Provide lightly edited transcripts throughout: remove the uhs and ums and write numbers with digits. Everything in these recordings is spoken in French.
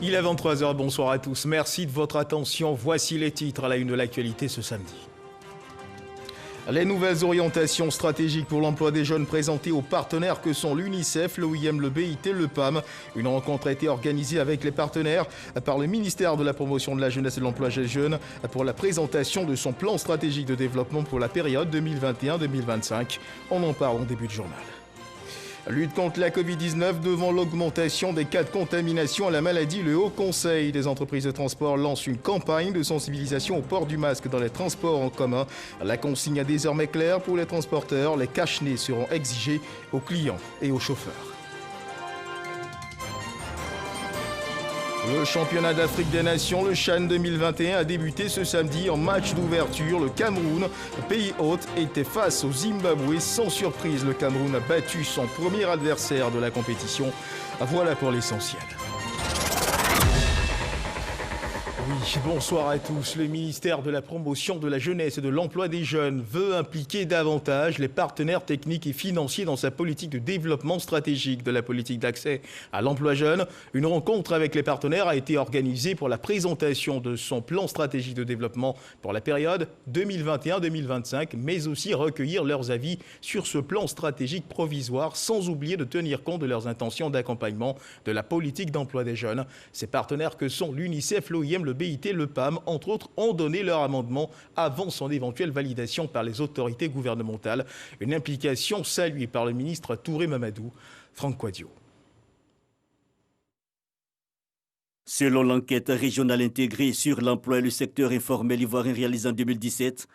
Il est 23h, bonsoir à tous. Merci de votre attention. Voici les titres à la une de l'actualité ce samedi. Les nouvelles orientations stratégiques pour l'emploi des jeunes présentées aux partenaires que sont l'UNICEF, l'OIM, le BIT, le PAM. Une rencontre a été organisée avec les partenaires par le ministère de la Promotion de la Jeunesse et de l'Emploi des Jeunes pour la présentation de son plan stratégique de développement pour la période 2021-2025. On en parle en début de journal. Lutte contre la Covid-19 devant l'augmentation des cas de contamination à la maladie. Le Haut Conseil des entreprises de transport lance une campagne de sensibilisation au port du masque dans les transports en commun. La consigne est désormais claire pour les transporteurs. Les cache-nez seront exigés aux clients et aux chauffeurs. Le championnat d'Afrique des Nations, le CHAN 2021, a débuté ce samedi en match d'ouverture. Le Cameroun, pays hôte, était face au Zimbabwe. Sans surprise, le Cameroun a battu son premier adversaire de la compétition. Voilà pour l'essentiel. Oui, bonsoir à tous. Le ministère de la Promotion de la Jeunesse et de l'Emploi des Jeunes veut impliquer davantage les partenaires techniques et financiers dans sa politique de développement stratégique de la politique d'accès à l'emploi jeune. Une rencontre avec les partenaires a été organisée pour la présentation de son plan stratégique de développement pour la période 2021-2025, mais aussi recueillir leurs avis sur ce plan stratégique provisoire, sans oublier de tenir compte de leurs intentions d'accompagnement de la politique d'emploi des jeunes. Ces partenaires que sont l'UNICEF, l'OIM, le BIT, le PAM, entre autres, ont donné leur amendement avant son éventuelle validation par les autorités gouvernementales. Une implication saluée par le ministre Touré Mamadou. Franck Quadio. Selon l'enquête régionale intégrée sur l'emploi et le secteur informel ivoirien réalisée en 2017,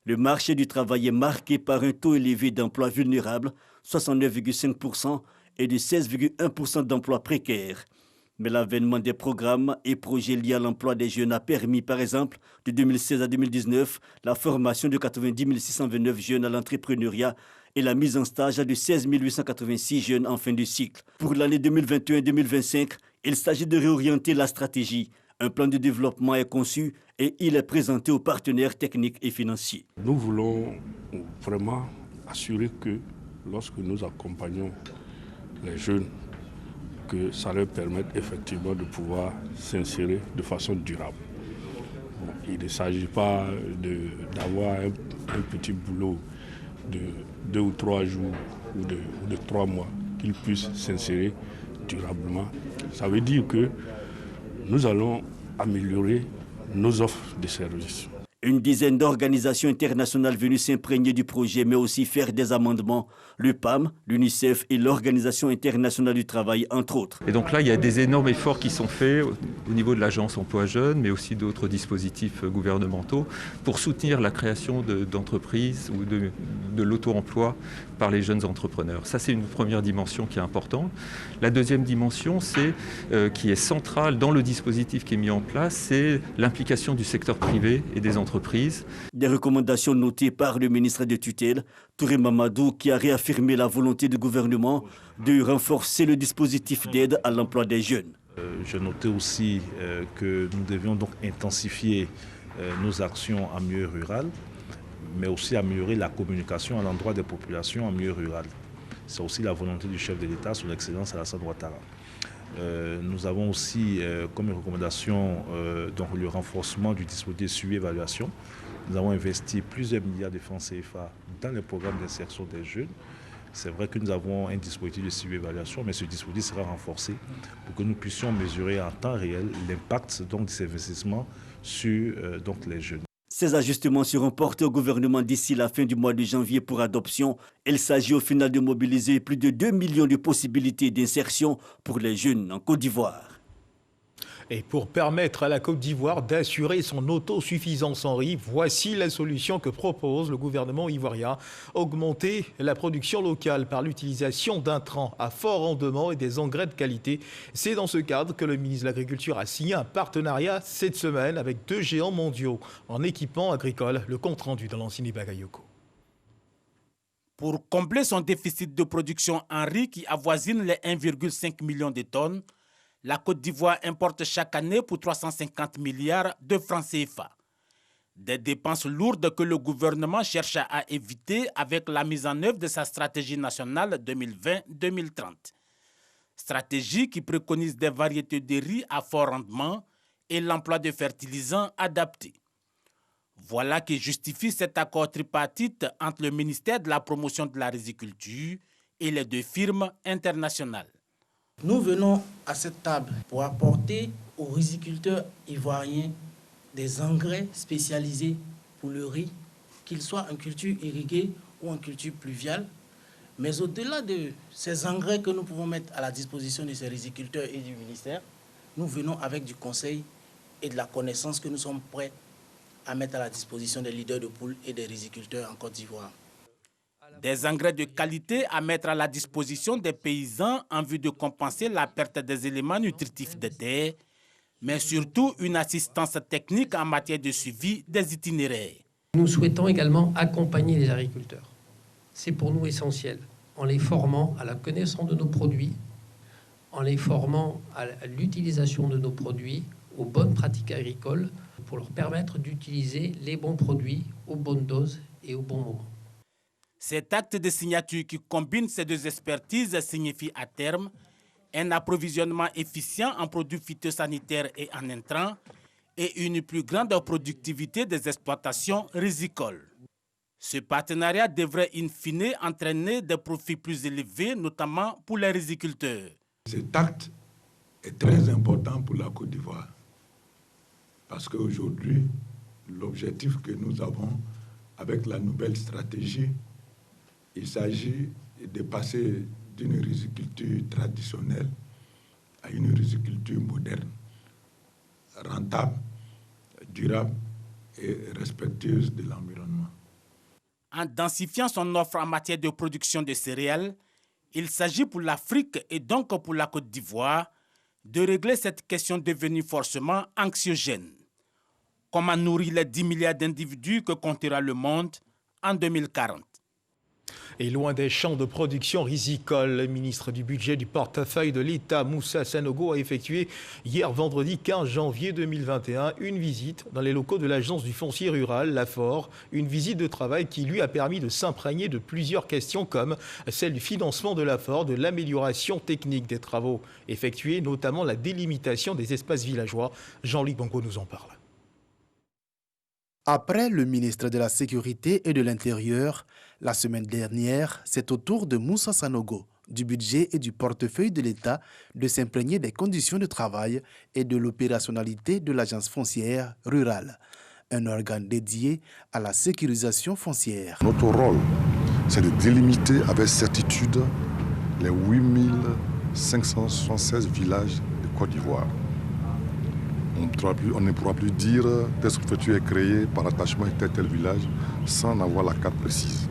le marché du travail est marqué par un taux élevé d'emplois vulnérables, 69,5%, et de 16,1% d'emplois précaires. Mais l'avènement des programmes et projets liés à l'emploi des jeunes a permis, par exemple, de 2016 à 2019, la formation de 90 629 jeunes à l'entrepreneuriat et la mise en stage de 16 886 jeunes en fin de cycle. Pour l'année 2021-2025, il s'agit de réorienter la stratégie. Un plan de développement est conçu et il est présenté aux partenaires techniques et financiers. Nous voulons vraiment assurer que lorsque nous accompagnons les jeunes, que ça leur permette effectivement de pouvoir s'insérer de façon durable. Bon, il ne s'agit pas d'avoir un petit boulot de 2 ou 3 jours ou de 3 mois, qu'ils puissent s'insérer durablement. Ça veut dire que nous allons améliorer nos offres de services. Une dizaine d'organisations internationales venues s'imprégner du projet, mais aussi faire des amendements. Le PAM, l'UNICEF et l'Organisation internationale du travail, entre autres. Et donc là, il y a des énormes efforts qui sont faits au niveau de l'agence emploi jeune, mais aussi d'autres dispositifs gouvernementaux pour soutenir la création d'entreprises ou de l'auto-emploi par les jeunes entrepreneurs. Ça, c'est une première dimension qui est importante. La deuxième dimension, qui est centrale dans le dispositif qui est mis en place, c'est l'implication du secteur privé et des entreprises. Des recommandations notées par le ministre de tutelle, Touré Mamadou, qui a réaffirmé la volonté du gouvernement de renforcer le dispositif d'aide à l'emploi des jeunes. Je notais aussi que nous devions donc intensifier nos actions en milieu rural, mais aussi améliorer la communication à l'endroit des populations en milieu rural. C'est aussi la volonté du chef de l'État sous l'excellence Alassane Ouattara. Nous avons aussi comme recommandation donc le renforcement du dispositif de suivi-évaluation. Nous avons investi plusieurs milliards de francs CFA dans les programmes d'insertion des jeunes. C'est vrai que nous avons un dispositif de suivi-évaluation, mais ce dispositif sera renforcé pour que nous puissions mesurer en temps réel l'impact donc, de ces investissements sur donc, les jeunes. Ces ajustements seront portés au gouvernement d'ici la fin du mois de janvier pour adoption. Il s'agit au final de mobiliser plus de 2 millions de possibilités d'insertion pour les jeunes en Côte d'Ivoire. Et pour permettre à la Côte d'Ivoire d'assurer son autosuffisance en riz, voici la solution que propose le gouvernement ivoirien. Augmenter la production locale par l'utilisation d'intrants à fort rendement et des engrais de qualité. C'est dans ce cadre que le ministre de l'Agriculture a signé un partenariat cette semaine avec 2 géants mondiaux en équipement agricole. Le compte-rendu de Lansini Bagayoko. Pour combler son déficit de production en riz qui avoisine les 1,5 million de tonnes, la Côte d'Ivoire importe chaque année pour 350 milliards de francs CFA. Des dépenses lourdes que le gouvernement cherche à éviter avec la mise en œuvre de sa stratégie nationale 2020-2030. Stratégie qui préconise des variétés de riz à fort rendement et l'emploi de fertilisants adaptés. Voilà qui justifie cet accord tripartite entre le ministère de la Promotion de la Riziculture et les deux firmes internationales. Nous venons à cette table pour apporter aux riziculteurs ivoiriens des engrais spécialisés pour le riz, qu'ils soient en culture irriguée ou en culture pluviale. Mais au-delà de ces engrais que nous pouvons mettre à la disposition de ces riziculteurs et du ministère, nous venons avec du conseil et de la connaissance que nous sommes prêts à mettre à la disposition des leaders de poules et des riziculteurs en Côte d'Ivoire. Des engrais de qualité à mettre à la disposition des paysans en vue de compenser la perte des éléments nutritifs des terres, mais surtout une assistance technique en matière de suivi des itinéraires. Nous souhaitons également accompagner les agriculteurs. C'est pour nous essentiel, en les formant à la connaissance de nos produits, en les formant à l'utilisation de nos produits, aux bonnes pratiques agricoles, pour leur permettre d'utiliser les bons produits aux bonnes doses et au bon moment. Cet acte de signature qui combine ces deux expertises signifie à terme un approvisionnement efficient en produits phytosanitaires et en intrants et une plus grande productivité des exploitations rizicoles. Ce partenariat devrait in fine entraîner des profits plus élevés, notamment pour les riziculteurs. Cet acte est très important pour la Côte d'Ivoire parce qu'aujourd'hui, l'objectif que nous avons avec la nouvelle stratégie, il s'agit de passer d'une riziculture traditionnelle à une riziculture moderne, rentable, durable et respectueuse de l'environnement. En densifiant son offre en matière de production de céréales, il s'agit pour l'Afrique et donc pour la Côte d'Ivoire de régler cette question devenue forcément anxiogène. Comment nourrir les 10 milliards d'individus que comptera le monde en 2040? Et loin des champs de production rizicole, le ministre du Budget du portefeuille de l'État, Moussa Sanogo, a effectué hier vendredi 15 janvier 2021 une visite dans les locaux de l'Agence du foncier rural, l'AFOR, une visite de travail qui lui a permis de s'imprégner de plusieurs questions comme celle du financement de l'AFOR, de l'amélioration technique des travaux effectués, notamment la délimitation des espaces villageois. Jean-Luc Bongo nous en parle. Après le ministre de la Sécurité et de l'Intérieur, la semaine dernière, c'est au tour de Moussa Sanogo, du budget et du portefeuille de l'État, de s'imprégner des conditions de travail et de l'opérationnalité de l'agence foncière rurale, un organe dédié à la sécurisation foncière. Notre rôle, c'est de délimiter avec certitude les 8576 villages de Côte d'Ivoire. On ne pourra plus dire telle structure est créée par attachement à tel village sans avoir la carte précise.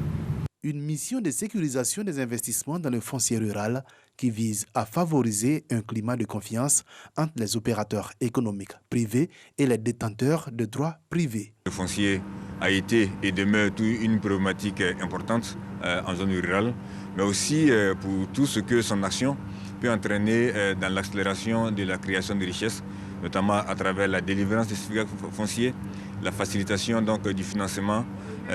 Une mission de sécurisation des investissements dans le foncier rural qui vise à favoriser un climat de confiance entre les opérateurs économiques privés et les détenteurs de droits privés. Le foncier a été et demeure une problématique importante en zone rurale, mais aussi pour tout ce que son action peut entraîner dans l'accélération de la création de richesses, notamment à travers la délivrance des certificats fonciers, la facilitation donc du financement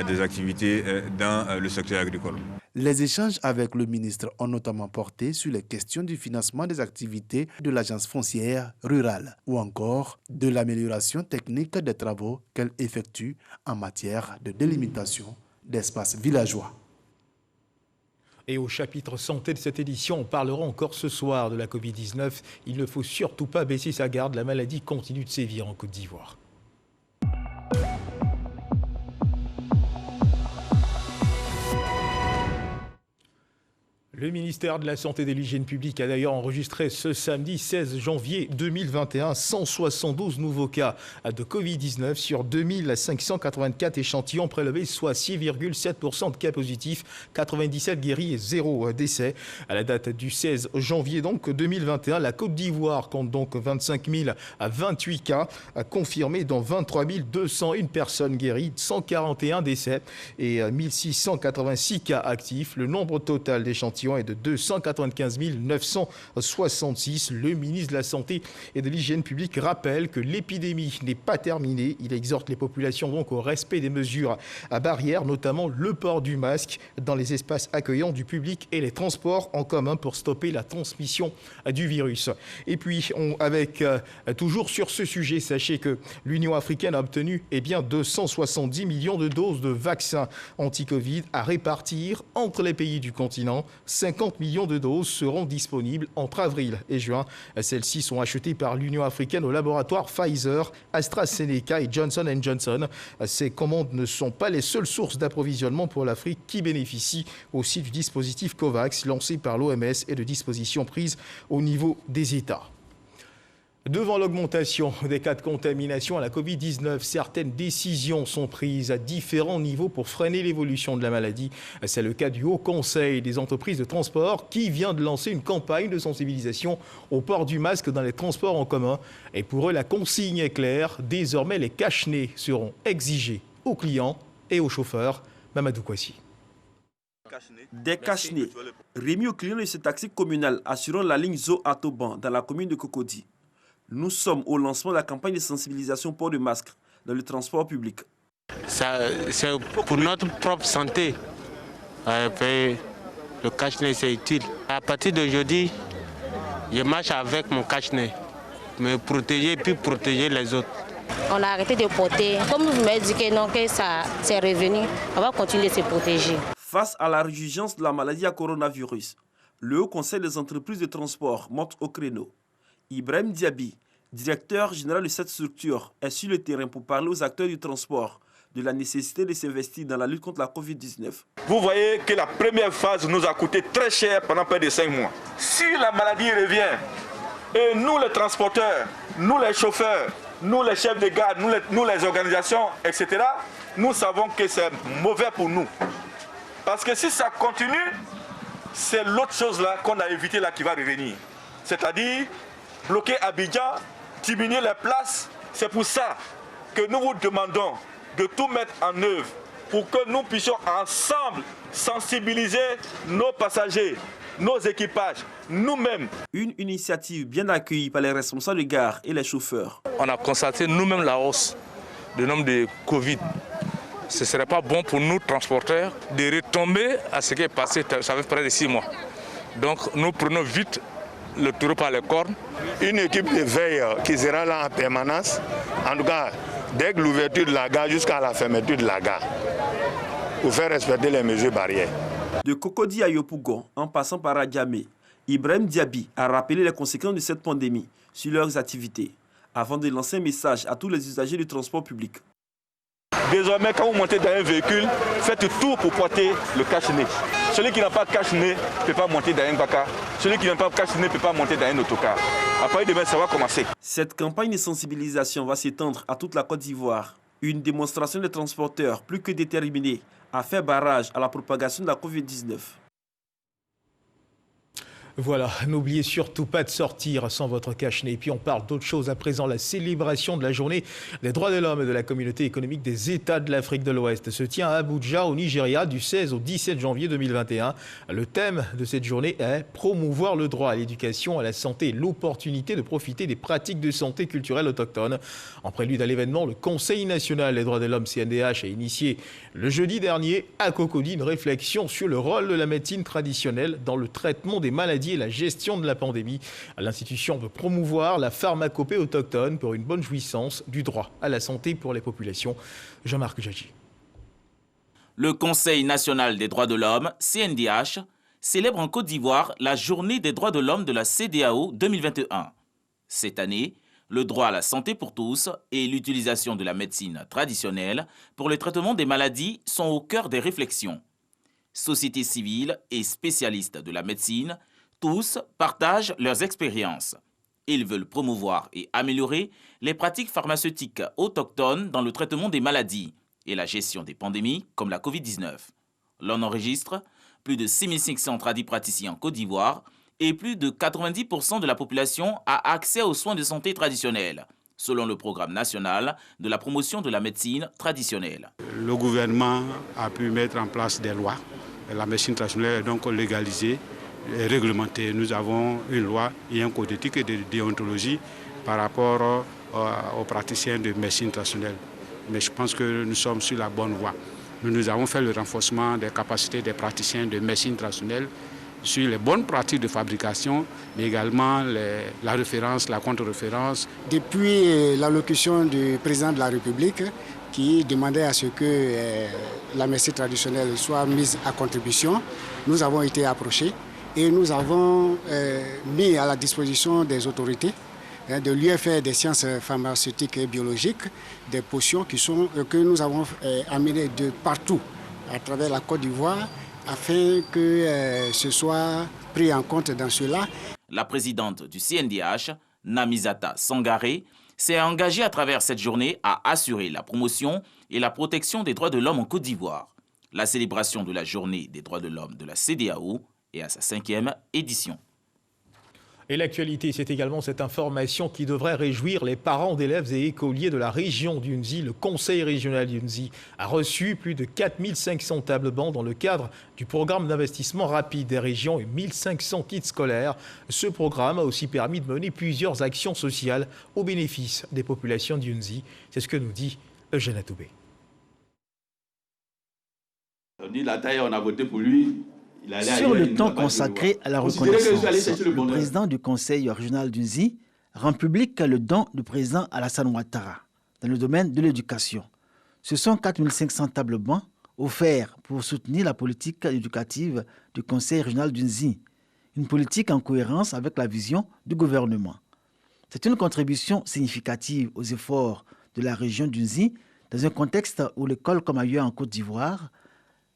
des activités dans le secteur agricole. Les échanges avec le ministre ont notamment porté sur les questions du financement des activités de l'agence foncière rurale ou encore de l'amélioration technique des travaux qu'elle effectue en matière de délimitation d'espaces villageois. Et au chapitre santé de cette édition, on parlera encore ce soir de la Covid-19. Il ne faut surtout pas baisser sa garde, la maladie continue de sévir en Côte d'Ivoire. Le ministère de la Santé et de l'Hygiène publique a d'ailleurs enregistré ce samedi 16 janvier 2021 172 nouveaux cas de Covid-19 sur 2584 échantillons prélevés, soit 6,7% de cas positifs, 97 guéris et 0 décès. À la date du 16 janvier donc 2021, la Côte d'Ivoire compte donc 25 028 cas confirmés, dont 23 201 personnes guéries, 141 décès et 1686 cas actifs. Le nombre total d'échantillons décession est de 295 966. Le ministre de la Santé et de l'Hygiène publique rappelle que l'épidémie n'est pas terminée. Il exhorte les populations donc au respect des mesures à barrières, notamment le port du masque dans les espaces accueillants du public et les transports en commun pour stopper la transmission du virus. Et puis, toujours sur ce sujet, sachez que l'Union africaine a obtenu 270 millions de doses de vaccins anti-Covid à répartir entre les pays du continent. 50 millions de doses seront disponibles entre avril et juin. Celles-ci sont achetées par l'Union africaine au laboratoire Pfizer, AstraZeneca et Johnson & Johnson. Ces commandes ne sont pas les seules sources d'approvisionnement pour l'Afrique qui bénéficie aussi du dispositif COVAX lancé par l'OMS et de dispositions prises au niveau des États. Devant l'augmentation des cas de contamination à la Covid-19, certaines décisions sont prises à différents niveaux pour freiner l'évolution de la maladie. C'est le cas du Haut Conseil des entreprises de transport qui vient de lancer une campagne de sensibilisation au port du masque dans les transports en commun. Et pour eux, la consigne est claire. Désormais, les cache-nez seront exigés aux clients et aux chauffeurs. Mamadou Kouassi. Des cache-nez remis aux clients de ce taxi communal assurant la ligne Zo à Toban dans la commune de Cocody. Nous sommes au lancement de la campagne de sensibilisation port de masque dans le transport public. C'est pour notre propre santé. Le cache-nez, c'est utile. À partir d'aujourd'hui, je marche avec mon cache-nez, me protéger puis protéger les autres. On a arrêté de porter. Comme vous m'avez dit que non, que ça c'est revenu, on va continuer de se protéger. Face à la résurgence de la maladie à coronavirus, le Haut Conseil des entreprises de transport monte au créneau. Ibrahim Diaby, directeur général de cette structure, est sur le terrain pour parler aux acteurs du transport de la nécessité de s'investir dans la lutte contre la Covid-19. Vous voyez que la première phase nous a coûté très cher pendant près de 5 mois. Si la maladie revient, et nous les transporteurs, nous les chauffeurs, nous les chefs de gare, nous les organisations, etc., nous savons que c'est mauvais pour nous. Parce que si ça continue, c'est l'autre chose là qu'on a évité là qui va revenir. C'est-à-dire bloquer Abidjan, diminuer les places. C'est pour ça que nous vous demandons de tout mettre en œuvre pour que nous puissions ensemble sensibiliser nos passagers, nos équipages, nous-mêmes. Une initiative bien accueillie par les responsables de gare et les chauffeurs. On a constaté nous-mêmes la hausse du nombre de Covid. Ce ne serait pas bon pour nous, transporteurs, de retomber à ce qui est passé, ça fait près de 6 mois. Donc nous prenons vite le taureau par les cornes. Une équipe de veille qui sera là en permanence, en tout cas, dès que l'ouverture de la gare jusqu'à la fermeture de la gare, pour faire respecter les mesures barrières. De Cocody à Yopougon, en passant par Adjamé, Ibrahim Diaby a rappelé les conséquences de cette pandémie sur leurs activités, avant de lancer un message à tous les usagers du transport public. Désormais, quand vous montez dans un véhicule, faites tout pour porter le cache-nez. Celui qui n'a pas de cache-nez ne peut pas monter dans un baka. Celui qui n'a pas de cache-nez ne peut pas monter dans un autocar. Après demain, ça va commencer. Cette campagne de sensibilisation va s'étendre à toute la Côte d'Ivoire. Une démonstration des transporteurs plus que déterminés à faire barrage à la propagation de la Covid-19. Voilà, n'oubliez surtout pas de sortir sans votre cache-nez. Et puis on parle d'autre chose à présent, la célébration de la journée des droits de l'homme et de la communauté économique des États de l'Afrique de l'Ouest se tient à Abuja, au Nigeria, du 16 au 17 janvier 2021. Le thème de cette journée est « Promouvoir le droit à l'éducation, à la santé et l'opportunité de profiter des pratiques de santé culturelle autochtones ». En prélude à l'événement, le Conseil national des droits de l'homme, CNDH, a initié le jeudi dernier à Cocody une réflexion sur le rôle de la médecine traditionnelle dans le traitement des maladies et la gestion de la pandémie. L'institution veut promouvoir la pharmacopée autochtone pour une bonne jouissance du droit à la santé pour les populations. Jean-Marc Djadji. Le Conseil national des droits de l'homme, CNDH, célèbre en Côte d'Ivoire la journée des droits de l'homme de la CEDEAO 2021. Cette année, le droit à la santé pour tous et l'utilisation de la médecine traditionnelle pour le traitement des maladies sont au cœur des réflexions. Société civile et spécialistes de la médecine, tous partagent leurs expériences. Ils veulent promouvoir et améliorer les pratiques pharmaceutiques autochtones dans le traitement des maladies et la gestion des pandémies comme la Covid-19. L'on enregistre plus de 6500 tradipraticiens en Côte d'Ivoire et plus de 90% de la population a accès aux soins de santé traditionnels, selon le programme national de la promotion de la médecine traditionnelle. Le gouvernement a pu mettre en place des lois. La médecine traditionnelle est donc légalisée réglementé. Nous avons une loi et un code d'éthique et de déontologie par rapport aux praticiens de médecine traditionnelle. Mais je pense que nous sommes sur la bonne voie. Nous avons fait le renforcement des capacités des praticiens de médecine traditionnelle sur les bonnes pratiques de fabrication, mais également la référence, la contre-référence. Depuis l'allocution du président de la République qui demandait à ce que la médecine traditionnelle soit mise à contribution, nous avons été approchés et nous avons mis à la disposition des autorités de l'UFR des sciences pharmaceutiques et biologiques des potions que nous avons amenées de partout à travers la Côte d'Ivoire afin que ce soit pris en compte dans cela. La présidente du CNDH, Namizata Sangaré, s'est engagée à travers cette journée à assurer la promotion et la protection des droits de l'homme en Côte d'Ivoire. La célébration de la journée des droits de l'homme de la CEDEAO est à sa 5e édition. Et l'actualité, c'est également cette information qui devrait réjouir les parents d'élèves et écoliers de la région d'Unzi. Le conseil régional d'Unzi a reçu plus de 4500 tables bancs dans le cadre du programme d'investissement rapide des régions et 1500 kits scolaires. Ce programme a aussi permis de mener plusieurs actions sociales au bénéfice des populations d'Unzi. C'est ce que nous dit Eugène Atoubé. On dit la taille, on a voté pour lui. Sur le temps consacré à la reconnaissance, le président du conseil régional d'Unzi rend public le don du président Alassane Ouattara dans le domaine de l'éducation. Ce sont 4500 tables bancs offerts pour soutenir la politique éducative du conseil régional d'Unzi, une politique en cohérence avec la vision du gouvernement. C'est une contribution significative aux efforts de la région d'Unzi dans un contexte où l'école, comme ailleurs en Côte d'Ivoire,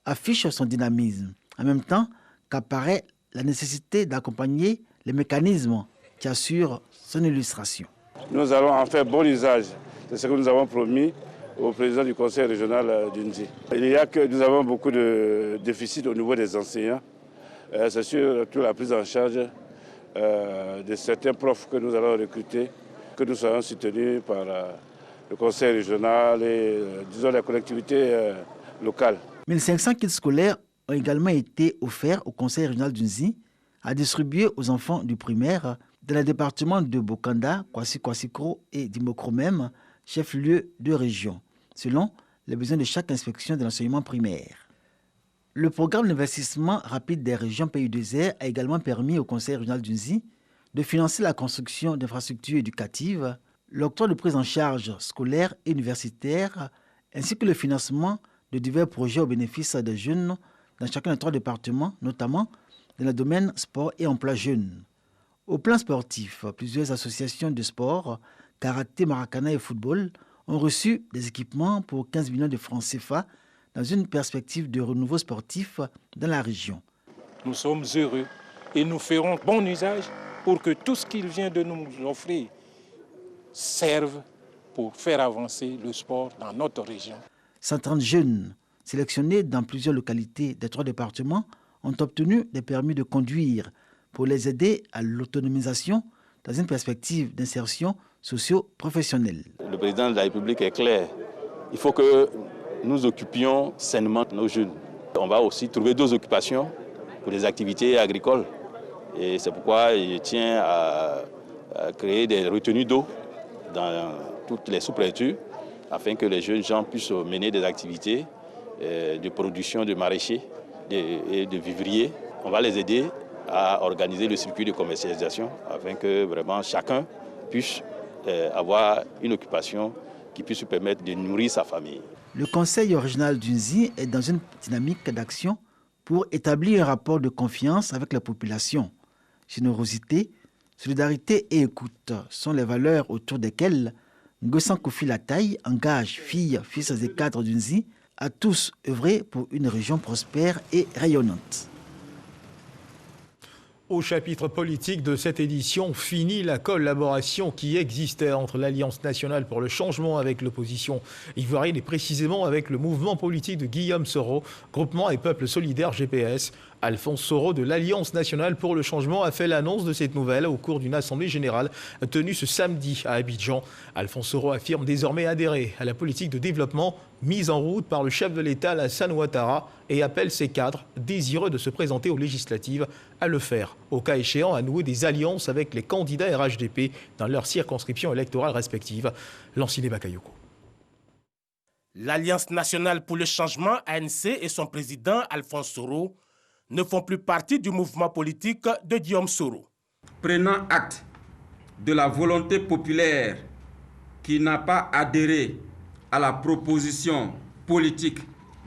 affiche son dynamisme, en même temps qu'apparaît la nécessité d'accompagner les mécanismes qui assurent son illustration. Nous allons en faire bon usage de ce que nous avons promis au président du conseil régional d'Unzi. Il y a que nous avons beaucoup de déficits au niveau des enseignants. C'est surtout la prise en charge de certains profs que nous allons recruter, que nous serons soutenus par le conseil régional et disons les collectivités locales. 1500 kits scolaires ont également été offerts au conseil régional d'Unzi à distribuer aux enfants du primaire dans les départements de Bokanda, Kwasi-Kwasi-Kro et d'Imokromem, chef-lieu de région, selon les besoins de chaque inspection de l'enseignement primaire. Le programme d'investissement rapide des régions PU2R a également permis au conseil régional d'Unzi de financer la construction d'infrastructures éducatives, l'octroi de prise en charge scolaire et universitaire, ainsi que le financement de divers projets au bénéfice des jeunes dans chacun des 3 départements, notamment dans le domaine sport et emploi jeunes. Au plan sportif, plusieurs associations de sport, karaté, maracana et football, ont reçu des équipements pour 15 millions de francs CFA dans une perspective de renouveau sportif dans la région. Nous sommes heureux et nous ferons bon usage pour que tout ce qu'il vient de nous offrir serve pour faire avancer le sport dans notre région. 130 jeunes sélectionnés dans plusieurs localités des 3 départements ont obtenu des permis de conduire pour les aider à l'autonomisation dans une perspective d'insertion socio-professionnelle. Le président de la République est clair. Il faut que nous occupions sainement nos jeunes. On va aussi trouver d'autres occupations pour les activités agricoles. Et c'est pourquoi je tiens à créer des retenues d'eau dans toutes les sous-préfectures afin que les jeunes gens puissent mener des activités de production de maraîchers et de vivriers. On va les aider à organiser le circuit de commercialisation afin que vraiment chacun puisse avoir une occupation qui puisse lui permettre de nourrir sa famille. Le conseil régional d'Unzi est dans une dynamique d'action pour établir un rapport de confiance avec la population. Générosité, solidarité et écoute sont les valeurs autour desquelles Ngossan Kofi Lataï engage filles, fils et cadres d'Unzi à tous œuvrer pour une région prospère et rayonnante. Au chapitre politique de cette édition, finit la collaboration qui existait entre l'Alliance nationale pour le changement avec l'opposition ivoirienne et précisément avec le mouvement politique de Guillaume Soro, Groupement et Peuple solidaire GPS. Alphonse Soro de l'Alliance nationale pour le changement a fait l'annonce de cette nouvelle au cours d'une assemblée générale tenue ce samedi à Abidjan. Alphonse Soro affirme désormais adhérer à la politique de développement mise en route par le chef de l'État Alassane Ouattara et appelle ses cadres désireux de se présenter aux législatives à le faire, au cas échéant à nouer des alliances avec les candidats RHDP dans leurs circonscriptions électorales respectives. Lanciné Bakayoko. L'Alliance nationale pour le changement, ANC, et son président, Alphonse Soro, ne font plus partie du mouvement politique de Guillaume Soro. Prenant acte de la volonté populaire qui n'a pas adhéré à la proposition politique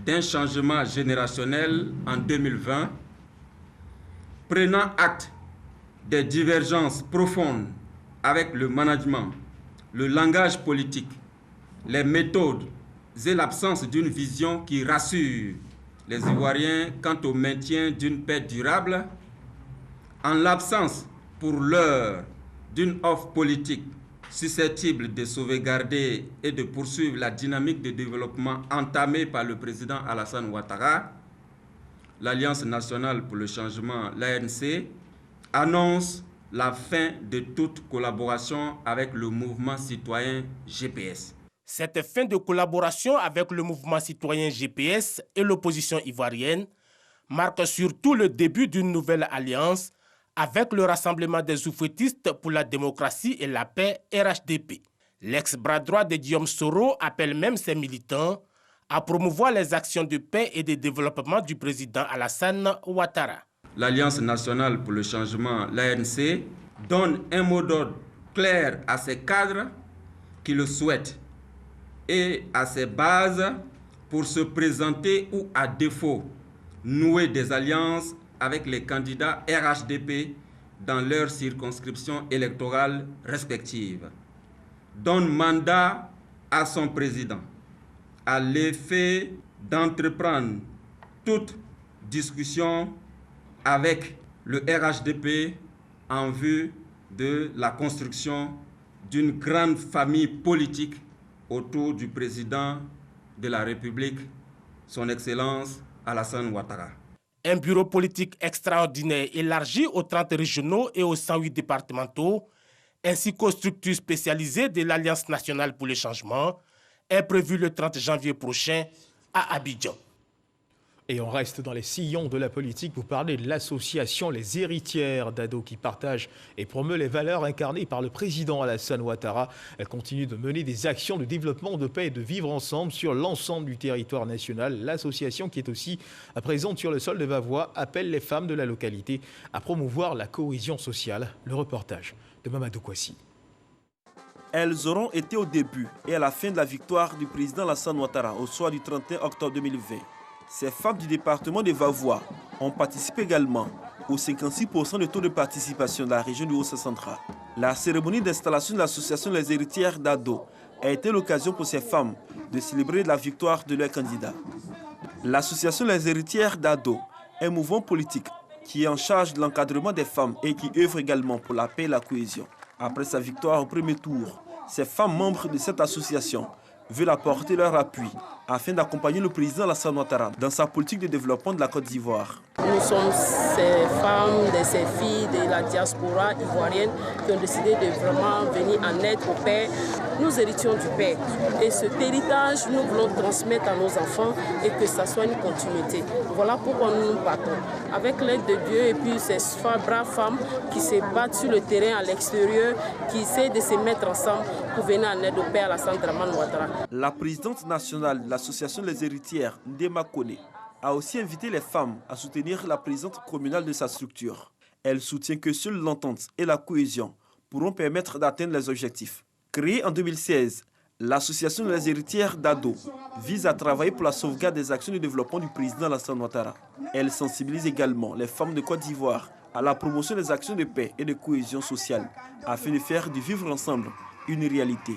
d'un changement générationnel en 2020, prenant acte des divergences profondes avec le management, le langage politique, les méthodes et l'absence d'une vision qui rassure les Ivoiriens quant au maintien d'une paix durable, en l'absence pour l'heure d'une offre politique susceptible de sauvegarder et de poursuivre la dynamique de développement entamée par le président Alassane Ouattara, l'Alliance nationale pour le changement, l'ANC, annonce la fin de toute collaboration avec le mouvement citoyen GPS. Cette fin de collaboration avec le mouvement citoyen GPS et l'opposition ivoirienne marque surtout le début d'une nouvelle alliance avec le Rassemblement des oufouettistes pour la démocratie et la paix, RHDP. L'ex-bras droit de Guillaume Soro appelle même ses militants à promouvoir les actions de paix et de développement du président Alassane Ouattara. L'Alliance nationale pour le changement, l'ANC, donne un mot d'ordre clair à ses cadres qui le souhaitent et à ses bases pour se présenter ou, à défaut, nouer des alliances avec les candidats RHDP dans leurs circonscriptions électorales respectives. Donne mandat à son président à l'effet d'entreprendre toute discussion avec le RHDP en vue de la construction d'une grande famille politique autour du président de la République, son Excellence Alassane Ouattara. Un bureau politique extraordinaire élargi aux 30 régionaux et aux 108 départementaux, ainsi qu'aux structures spécialisées de l'Alliance nationale pour le changement, est prévu le 30 janvier prochain à Abidjan. Et on reste dans les sillons de la politique. Vous parlez de l'association Les Héritières d'Ado qui partage et promeut les valeurs incarnées par le président Alassane Ouattara. Elle continue de mener des actions de développement de paix et de vivre ensemble sur l'ensemble du territoire national. L'association, qui est aussi présente sur le sol de Vavois, appelle les femmes de la localité à promouvoir la cohésion sociale. Le reportage de Mamadou Kouassi. Elles auront été au début et à la fin de la victoire du président Alassane Ouattara au soir du 31 octobre 2020. Ces femmes du département de Vavois ont participé également au 56% de taux de participation de la région du Haut-Central. La cérémonie d'installation de l'association Les Héritières d'Ado a été l'occasion pour ces femmes de célébrer la victoire de leurs candidats. L'association Les Héritières d'Ado est un mouvement politique qui est en charge de l'encadrement des femmes et qui œuvre également pour la paix et la cohésion. Après sa victoire au premier tour, ces femmes membres de cette association veulent apporter leur appui afin d'accompagner le président Alassane Ouattara dans sa politique de développement de la Côte d'Ivoire. Nous sommes ces femmes, ces filles de la diaspora ivoirienne qui ont décidé de vraiment venir en aide au père. Nous héritions du père et cet héritage, nous voulons transmettre à nos enfants et que ça soit une continuité. Voilà pourquoi nous nous battons. Avec l'aide de Dieu et puis ces braves femmes qui se battent sur le terrain à l'extérieur, qui essaient de se mettre ensemble pour venir en aide au père Alassane Ouattara. La présidente nationale de l'association Les Héritières, Ndema Kone, a aussi invité les femmes à soutenir la présidente communale de sa structure. Elle soutient que seule l'entente et la cohésion pourront permettre d'atteindre les objectifs. Créée en 2016, l'association Les Héritières d'Ado vise à travailler pour la sauvegarde des actions de développement du président Alassane Ouattara. Elle sensibilise également les femmes de Côte d'Ivoire à la promotion des actions de paix et de cohésion sociale afin de faire du vivre ensemble une réalité.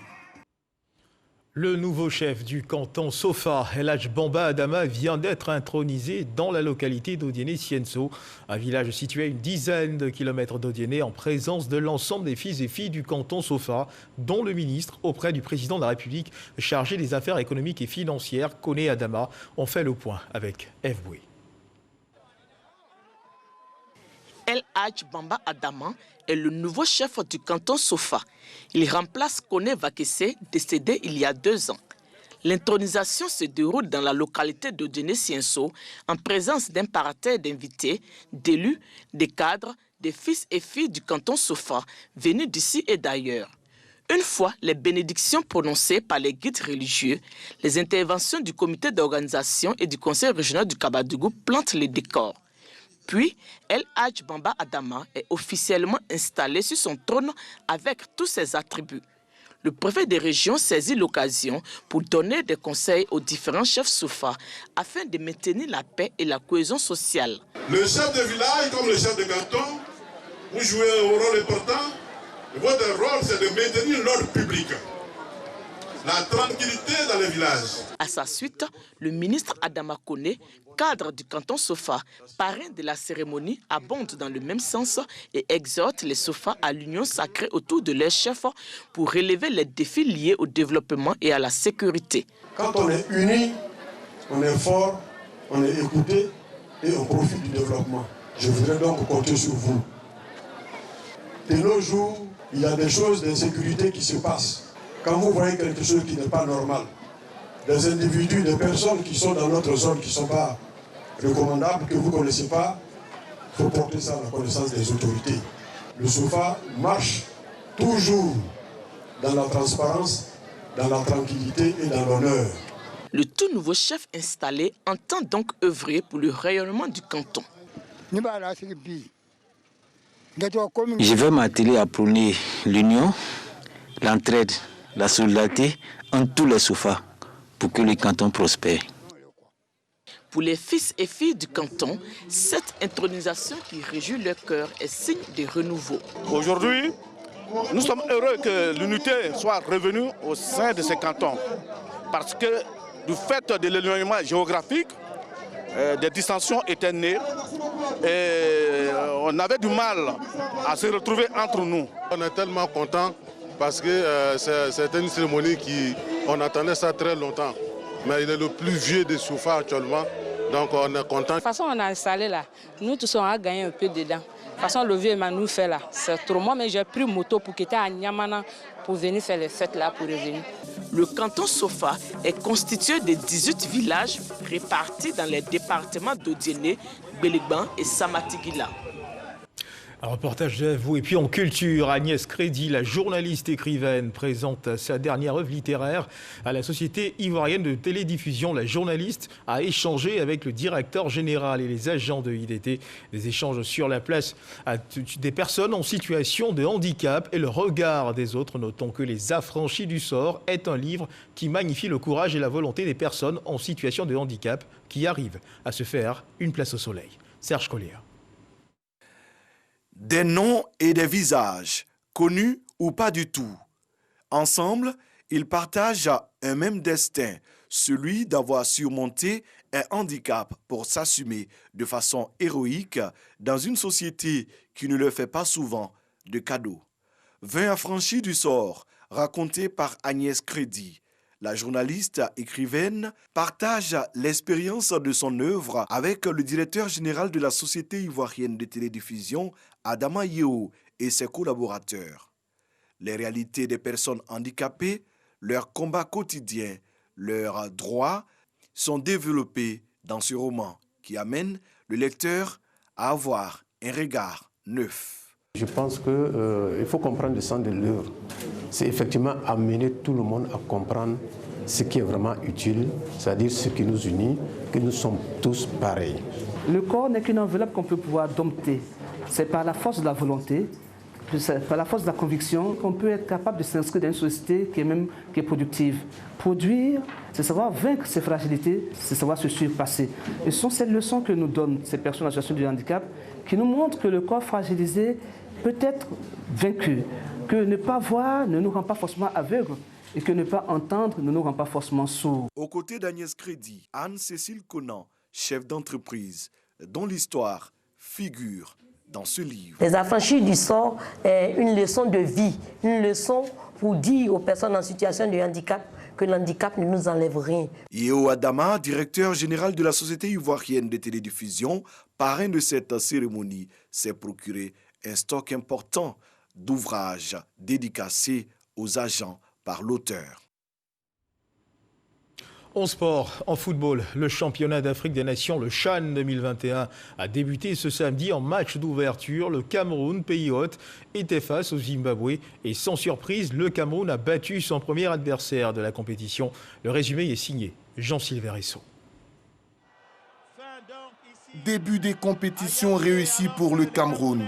Le nouveau chef du canton Sofa, El Hadj Bamba Adama, vient d'être intronisé dans la localité d'Odiéné-Sienso, un village situé à une dizaine de kilomètres d'Odiéné, en présence de l'ensemble des fils et filles du canton Sofa, dont le ministre auprès du président de la République chargé des affaires économiques et financières, Koné Adama. On fait le point avec Eve Boué. El Hadj Bamba Adama est le nouveau chef du canton Sofa. Il remplace Koné Vakese, décédé il y a 2 ans. L'intronisation se déroule dans la localité de Djenné-Sienso en présence d'un parterre d'invités, d'élus, des cadres, des fils et filles du canton Sofa venus d'ici et d'ailleurs. Une fois les bénédictions prononcées par les guides religieux, les interventions du comité d'organisation et du conseil régional du Kabadougou plantent les décors. Puis, El Hadj Bamba Adama est officiellement installé sur son trône avec tous ses attributs. Le préfet des régions saisit l'occasion pour donner des conseils aux différents chefs Sofa afin de maintenir la paix et la cohésion sociale. Le chef de village comme le chef de canton, vous jouez un rôle important. Votre rôle, c'est de maintenir l'ordre public, la tranquillité dans les villages. À sa suite, le ministre Adama Koné, cadre du canton Sofa, parrain de la cérémonie, abonde dans le même sens et exhorte les Sofa à l'union sacrée autour de leurs chefs pour relever les défis liés au développement et à la sécurité. Quand on est unis, on est fort, on est écouté et on profite du développement. Je voudrais donc compter sur vous. De nos jours, il y a des choses d'insécurité qui se passent. Quand vous voyez quelque chose qui n'est pas normal, des individus, des personnes qui sont dans notre zone, qui ne sont pas recommandables, que vous ne connaissez pas, il faut porter ça à la connaissance des autorités. Le SOFA marche toujours dans la transparence, dans la tranquillité et dans l'honneur. Le tout nouveau chef installé entend donc œuvrer pour le rayonnement du canton. Je vais m'atteler à prôner l'union, l'entraide, la solidarité entre tous les Sofa pour que le canton prospère. Pour les fils et filles du canton, cette intronisation qui réjouit leur cœur est signe de renouveau. Aujourd'hui, nous sommes heureux que l'unité soit revenue au sein de ces cantons parce que du fait de l'éloignement géographique, des dissensions étaient nées et on avait du mal à se retrouver entre nous. On est tellement contents parce que c'est une cérémonie on attendait ça très longtemps. Mais il est le plus vieux des Sofa actuellement, donc on est content. De toute façon, on a installé là, nous tous on a gagné un peu dedans. De toute façon, le vieux m'a nous fait là, c'est trop moi, mais j'ai pris moto pour quitter à Niamana pour venir faire les fêtes là, pour revenir. Le canton Sofa est constitué de 18 villages répartis dans les départements d'Odiéné, Béligban et Samatigila. Un reportage de vous. Et puis en culture, Agnès Crédy, la journaliste écrivaine, présente sa dernière œuvre littéraire à la Société ivoirienne de télédiffusion. La journaliste a échangé avec le directeur général et les agents de IDT. Des échanges sur la place des personnes en situation de handicap et le regard des autres. Notons que Les Affranchis du sort est un livre qui magnifie le courage et la volonté des personnes en situation de handicap qui arrivent à se faire une place au soleil. Serge Collier. Des noms et des visages, connus ou pas du tout. Ensemble, ils partagent un même destin, celui d'avoir surmonté un handicap pour s'assumer de façon héroïque dans une société qui ne leur fait pas souvent de cadeaux. 20 affranchis du sort, racontés par Agnès Crédy. La journaliste écrivaine partage l'expérience de son œuvre avec le directeur général de la Société ivoirienne de télédiffusion, Adama Yeo, et ses collaborateurs. Les réalités des personnes handicapées, leurs combats quotidiens, leurs droits sont développés dans ce roman qui amène le lecteur à avoir un regard neuf. Je pense qu'il faut comprendre le sens de l'œuvre. C'est effectivement amener tout le monde à comprendre ce qui est vraiment utile, c'est-à-dire ce qui nous unit, que nous sommes tous pareils. Le corps n'est qu'une enveloppe qu'on peut pouvoir dompter. C'est par la force de la volonté, par la force de la conviction qu'on peut être capable de s'inscrire dans une société qui est productive. Produire, c'est savoir vaincre ses fragilités, c'est savoir se surpasser. Et ce sont ces leçons que nous donnent ces personnes en situation de handicap qui nous montrent que le corps fragilisé peut être vaincu, que ne pas voir ne nous rend pas forcément aveugles et que ne pas entendre ne nous rend pas forcément sourds. Aux côtés d'Agnès Crédy, Anne-Cécile Conan, chef d'entreprise, dont l'histoire figure dans ce livre. Les affranchis du sort est une leçon de vie, une leçon pour dire aux personnes en situation de handicap que l'handicap ne nous enlève rien. Yeo Adama, directeur général de la Société ivoirienne de télédiffusion, parrain de cette cérémonie, s'est procuré un stock important d'ouvrages dédicacés aux agents par l'auteur. En sport, en football, le championnat d'Afrique des Nations, le CHAN 2021, a débuté ce samedi en match d'ouverture. Le Cameroun, pays hôte, était face au Zimbabwe et sans surprise, le Cameroun a battu son premier adversaire de la compétition. Le résumé est signé Jean-Sylvain Esso. Début des compétitions réussi pour le Cameroun.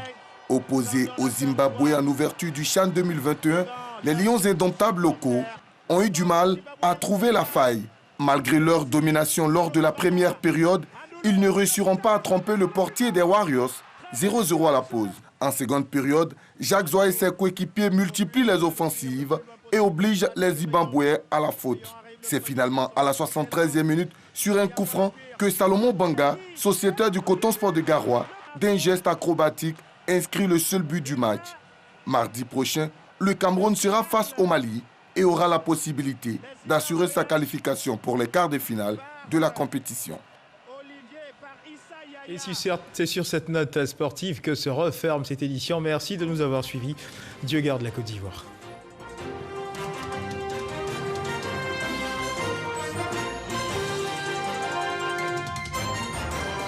Opposé au Zimbabwe en ouverture du CHAN 2021, les Lions indomptables locaux ont eu du mal à trouver la faille. Malgré leur domination lors de la première période, ils ne réussiront pas à tromper le portier des Warriors, 0-0 à la pause. En seconde période, Jacques Zoa et ses coéquipiers multiplient les offensives et obligent les Zimbabwéens à la faute. C'est finalement à la 73e minute, sur un coup franc, que Salomon Banga, sociétaire du Coton Sport de Garoua, d'un geste acrobatique, inscrit le seul but du match. Mardi prochain, le Cameroun sera face au Mali et aura la possibilité d'assurer sa qualification pour les quarts de finale de la compétition. Et c'est sur cette note sportive que se referme cette édition. Merci de nous avoir suivis. Dieu garde la Côte d'Ivoire.